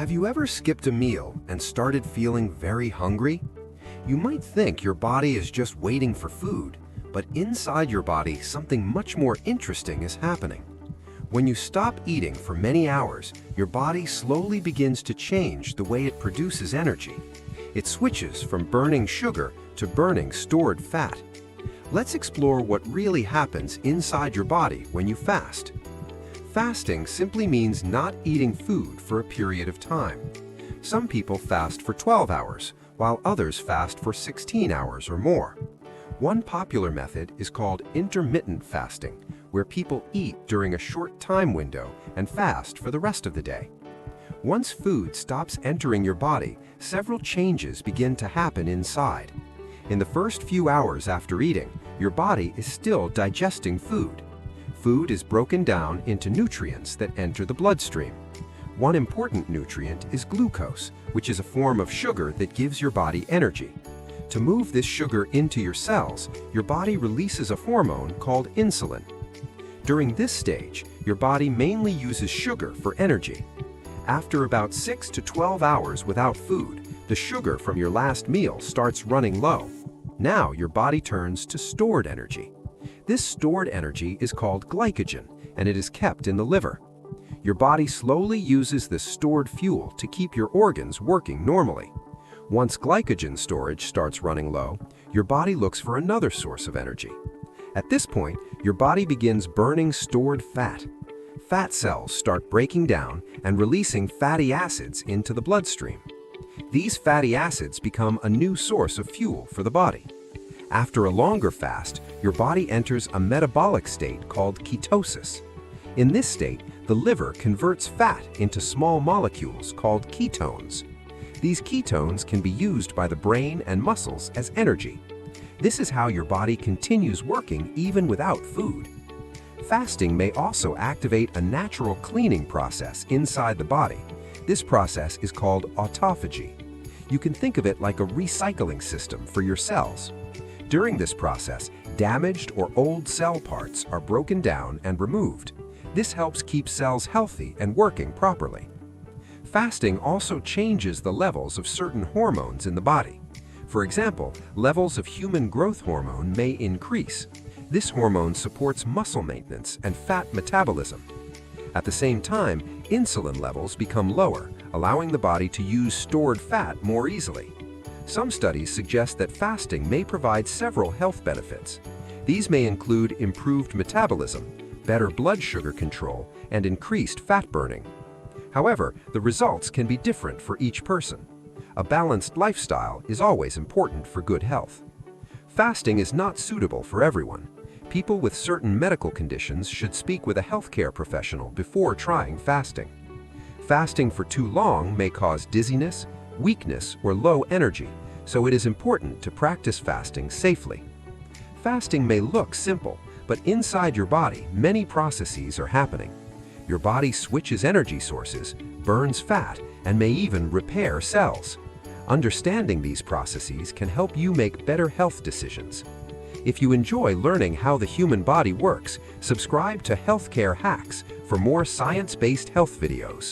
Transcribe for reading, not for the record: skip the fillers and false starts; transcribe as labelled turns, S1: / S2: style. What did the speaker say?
S1: Have you ever skipped a meal and started feeling very hungry? You might think your body is just waiting for food, but inside your body something much more interesting is happening. When you stop eating for many hours, your body slowly begins to change the way it produces energy. It switches from burning sugar to burning stored fat. Let's explore what really happens inside your body when you fast. Fasting simply means not eating food for a period of time. Some people fast for 12 hours, while others fast for 16 hours or more. One popular method is called intermittent fasting, where people eat during a short time window and fast for the rest of the day. Once food stops entering your body, several changes begin to happen inside. In the first few hours after eating, your body is still digesting food. Food is broken down into nutrients that enter the bloodstream. One important nutrient is glucose, which is a form of sugar that gives your body energy. To move this sugar into your cells, your body releases a hormone called insulin. During this stage, your body mainly uses sugar for energy. After about 6 to 12 hours without food, the sugar from your last meal starts running low. Now your body turns to stored energy. This stored energy is called glycogen, and it is kept in the liver. Your body slowly uses this stored fuel to keep your organs working normally. Once glycogen storage starts running low, your body looks for another source of energy. At this point, your body begins burning stored fat. Fat cells start breaking down and releasing fatty acids into the bloodstream. These fatty acids become a new source of fuel for the body. After a longer fast, your body enters a metabolic state called ketosis. In this state, the liver converts fat into small molecules called ketones. These ketones can be used by the brain and muscles as energy. This is how your body continues working even without food. Fasting may also activate a natural cleaning process inside the body. This process is called autophagy. You can think of it like a recycling system for your cells. During this process, damaged or old cell parts are broken down and removed. This helps keep cells healthy and working properly. Fasting also changes the levels of certain hormones in the body. For example, levels of human growth hormone may increase. This hormone supports muscle maintenance and fat metabolism. At the same time, insulin levels become lower, allowing the body to use stored fat more easily. Some studies suggest that fasting may provide several health benefits. These may include improved metabolism, better blood sugar control, and increased fat burning. However, the results can be different for each person. A balanced lifestyle is always important for good health. Fasting is not suitable for everyone. People with certain medical conditions should speak with a healthcare professional before trying fasting. Fasting for too long may cause dizziness, weakness, or low energy, so it is important to practice fasting safely. Fasting may look simple, but inside your body, many processes are happening. Your body switches energy sources, burns fat, and may even repair cells. Understanding these processes can help you make better health decisions. If you enjoy learning how the human body works, subscribe to Healthcare Hacks for more science-based health videos.